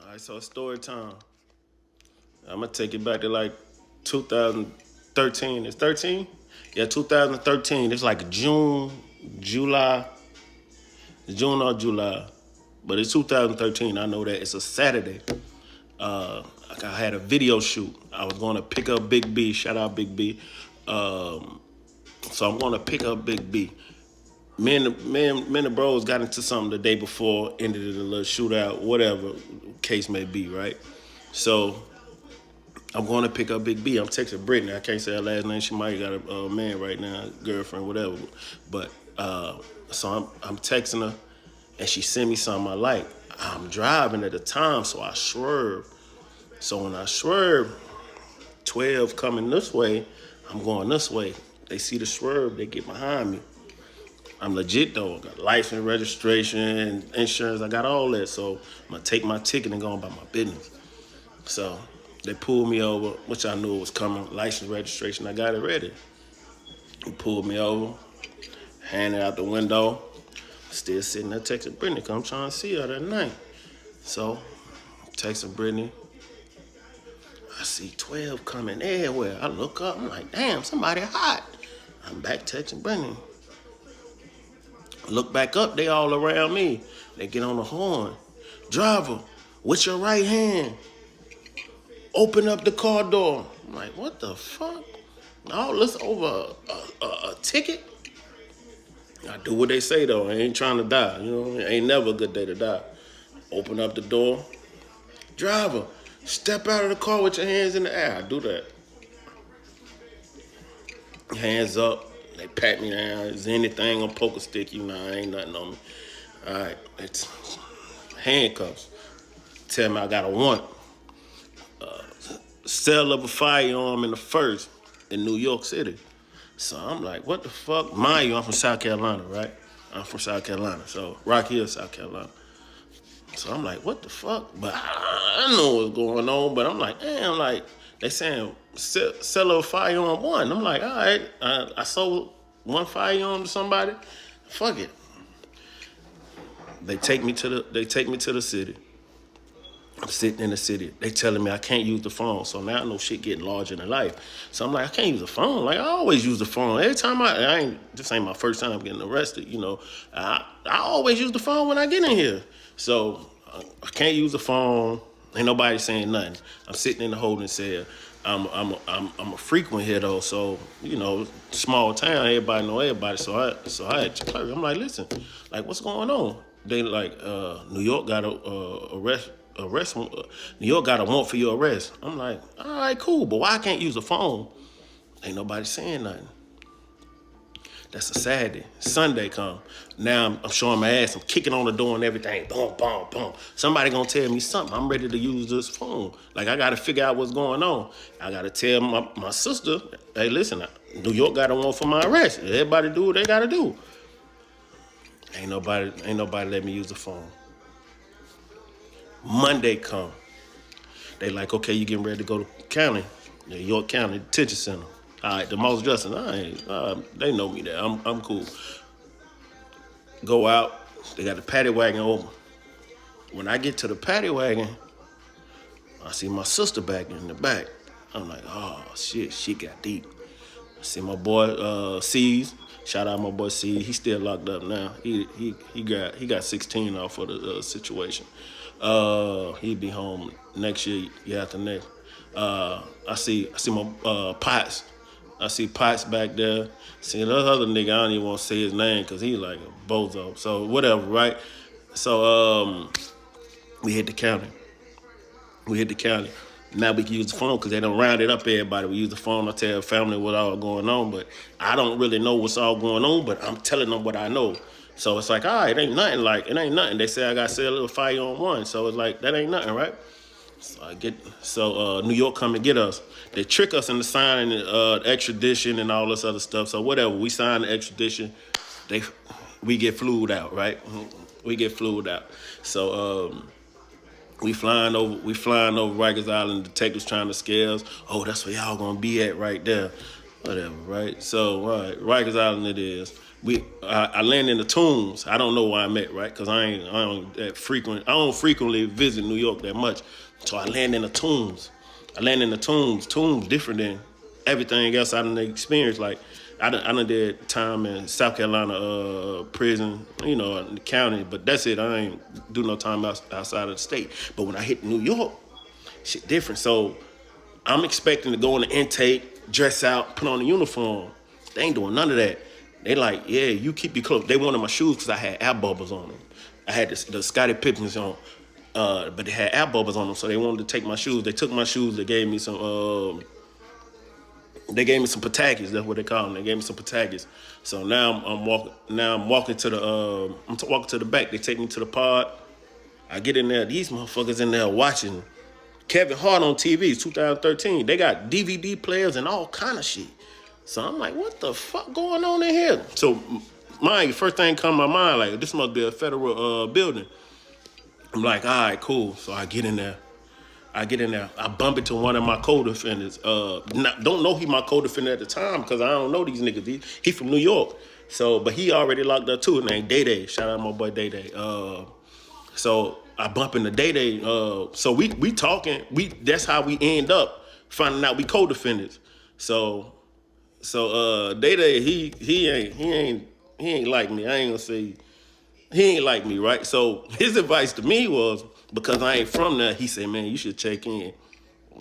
All right, so story time. I'm gonna take it back to like 2013. It's 13? Yeah, 2013. It's like July, June or July, but it's 2013. I know that it's a Saturday. I had a video shoot. I was going to pick up Big B. Shout out Big B. Um, so I'm going to pick up Big B. Me and the bros got into something the day before, ended in a little shootout, whatever case may be, right? So I'm going to pick up Big B. I'm texting Brittany. I can't say her last name. She might got a man right now, girlfriend, whatever. But so I'm texting her, and she sent me something I like. I'm driving at the time, so I swerve. So when I swerve, 12 coming this way, I'm going this way. They see the swerve, they get behind me. I'm legit though. I got license, registration, insurance. I got all that. So I'm gonna take my ticket and go about my business. So they pulled me over, which I knew was coming. License, registration. I got it ready. He pulled me over, handed out the window. Still sitting there texting Brittany, 'cause I'm trying to see her that night. So texting Brittany. I see 12 coming everywhere. I look up. I'm like, damn, somebody hot. I'm back texting Brittany. Look back up, they all around me. They get on the horn. Driver, with your right hand, open up the car door. I'm like, what the fuck? All this over a ticket? I do what they say though. I ain't trying to die. You know, it ain't never a good day to die. Open up the door. Driver, step out of the car with your hands in the air. I do that. Hands up. They pat me down. Is anything on poker stick? You know, ain't nothing on me. All right, it's handcuffs. Tell me I got a warrant. Sale of a firearm in the first in New York City. So I'm like, what the fuck? Mind you, I'm from South Carolina, right? I'm from South Carolina, so Rock Hill, South Carolina. So I'm like, what the fuck? But I know what's going on, but I'm like, damn, like, they saying sell a firearm one. I'm like, all right, I sold one firearm to somebody. Fuck it. They take me to the city. I'm sitting in the city. They telling me I can't use the phone. So now I know shit getting larger than life. So I'm like, I can't use the phone. Like I always use the phone. Every time this ain't my first time getting arrested. You know, I always use the phone when I get in here. So I can't use the phone. Ain't nobody saying nothing. I'm sitting in the holding cell. I'm a frequent here though, so you know, small town, everybody know everybody. So I had to clerk. I'm like, listen, like what's going on? They like New York got a arrest. New York got a warrant for your arrest. I'm like, all right, cool, but why I can't use a phone? Ain't nobody saying nothing. That's a Saturday. Sunday come. Now I'm showing my ass. I'm kicking on the door and everything. Boom, boom, boom. Somebody gonna tell me something. I'm ready to use this phone. Like I gotta figure out what's going on. I gotta tell my sister, hey, listen, New York got a warrant for my arrest. Everybody do what they gotta do. Ain't nobody let me use the phone. Monday come. They like, okay, you getting ready to go to county, New York County Detention Center. All right, the most justice. They know me there. I'm cool. Go out. They got the paddy wagon over. When I get to the paddy wagon, I see my sister back in the back. I'm like, oh shit got deep. I see my boy C's. Shout out my boy C. He still locked up now. He got 16 off of the situation. He'll be home next year after next. I see my Potts. I see Potts back there. See the other nigga, I don't even want to say his name because he like a bozo. So whatever, right? So we hit the county. Now we can use the phone because they don't round it up everybody. We use the phone. I tell family what all going on, but I don't really know what's all going on, but I'm telling them what I know. So it's like, all right, it ain't nothing. They say I got to sell a little fire on one. So it's like, that ain't nothing, right? So New York come and get us. They trick us into signing extradition and all this other stuff. So whatever, we sign the extradition. We get flued out, right? We get flued out. So we flying over Rikers Island. Detectives trying to scare us. Oh, that's where y'all gonna be at right there. Whatever, right? So all right, Rikers Island it is. I land in the Tombs. I don't know where I'm at, right? Because I don't frequently visit New York that much. So I land in the Tombs. I land in the Tombs. Tombs different than everything else I done experienced. Like I done did time in South Carolina prison, in the county, but that's it. I ain't do no time outside of the state. But when I hit New York, shit different. So I'm expecting to go in the intake, dress out, put on a uniform. They ain't doing none of that. They like, yeah, you keep your clothes. They wanted my shoes because I had air bubbles on them. I had the Scottie Pippins on, but they had air bubbles on them, so they wanted to take my shoes. They took my shoes. They gave me some. They gave me some patakas. That's what they call them. They gave me some patakas. So now I'm walking. Now I'm walking to the. Walking to the back. They take me to the pod. I get in there. These motherfuckers in there watching Kevin Hart on TV, 2013. They got DVD players and all kind of shit. So I'm like, what the fuck going on in here? So my first thing come to my mind, like, this must be a federal building. I'm like, all right, cool. So I get in there. I bump into one of my co-defendants. Don't know he my co-defendant at the time because I don't know these niggas. He from New York. So, but he already locked up too. Named Day Day. Shout out my boy Day Day. So I bump into Day Day. So we talking. That's how we end up finding out we co-defendants. So Day Day he ain't like me. I ain't gonna say he ain't like me, right? So his advice to me was, because I ain't from there, he said, man, you should check in.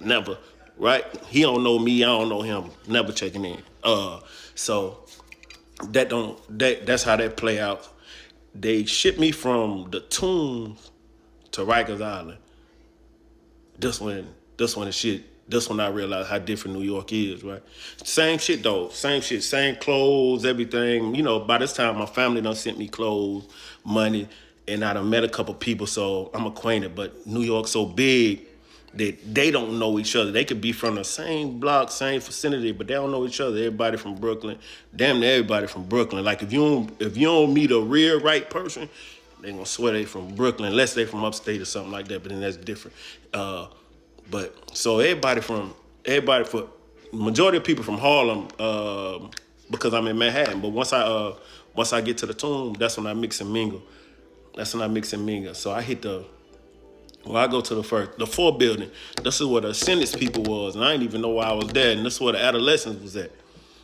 Never, right? He don't know me, I don't know him. Never checking in. So that's how that play out. They shipped me from the Tombs to Rikers Island. This when I realized how different New York is, right? Same shit though, same clothes, everything. By this time my family done sent me clothes, money, and I done met a couple people, so I'm acquainted. But New York's so big that they don't know each other. They could be from the same block, same vicinity, but they don't know each other. Everybody from Brooklyn, damn near everybody from Brooklyn. Like if you don't meet a real right person, they gonna swear they from Brooklyn, unless they from upstate or something like that. But then that's different. But so majority of people from Harlem, because I'm in Manhattan. But once I get to the Tomb, that's when I mix and mingle. So I I go to the 4th building. This is where the sentence people was, and I didn't even know why I was there. And this is where the adolescents was at.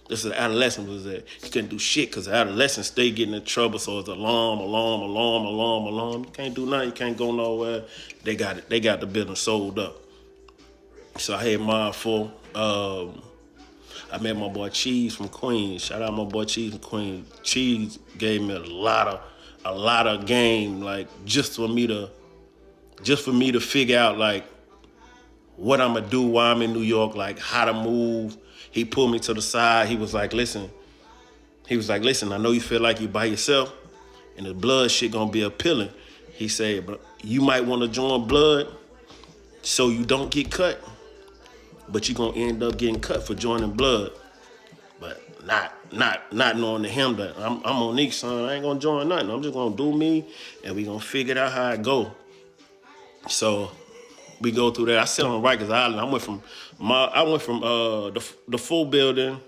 You couldn't do shit because the adolescents stay getting in trouble. So it's alarm. You can't do nothing. You can't go nowhere. They got the building sold up. So I had mine full. I met my boy Cheese from Queens. Shout out my boy Cheese from Queens. Cheese gave me a lot of game, like just for me to figure out like what I'm gonna do while I'm in New York, like how to move. He pulled me to the side. He was like, listen, I know you feel like you by yourself and the blood shit gonna be appealing. He said, but you might want to join blood so you don't get cut. But you're gonna end up getting cut for joining blood. But not knowing to him that I'm Monique's son, I ain't gonna join nothing. I'm just gonna do me and we gonna figure it out how it go. So we go through that. I sit on Rikers Island. I went from the full building.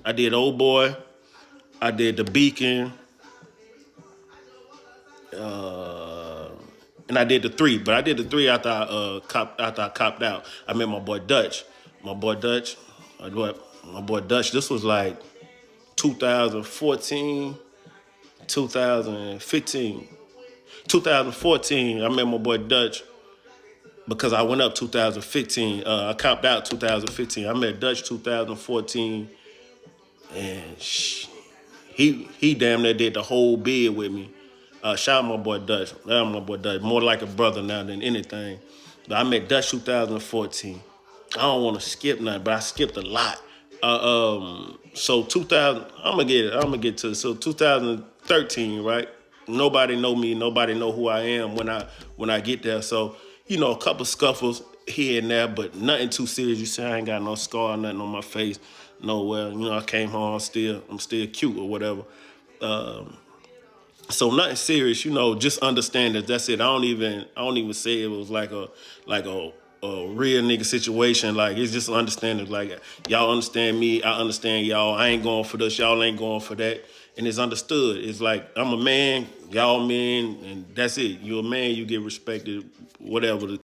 I did Old Boy. I did the Beacon. And I did the 3, but I did the 3 after I copped out. I met my boy Dutch. My boy Dutch. This was like 2014, 2015. 2014, I met my boy Dutch because I went up 2015. I copped out 2015. I met Dutch 2014, and he damn near did the whole bid with me. Shout out my boy Dutch. More like a brother now than anything. But I met Dutch 2014. I don't want to skip nothing, but I skipped a lot. So 2000, I'm gonna get to it. So 2013, right? Nobody know me. Nobody know who I am when I get there. So a couple scuffles here and there, but nothing too serious. You see, I ain't got no scar, nothing on my face. Nowhere. I came home. I'm still cute or whatever. So nothing serious, just understand that that's it. I don't even say it was like a real nigga situation. Like, it's just understanding, like, y'all understand me, I understand y'all. I ain't going for this, y'all ain't going for that. and it's understood. It's like I'm a man, y'all men, and that's it. You're a man, you get respected, whatever the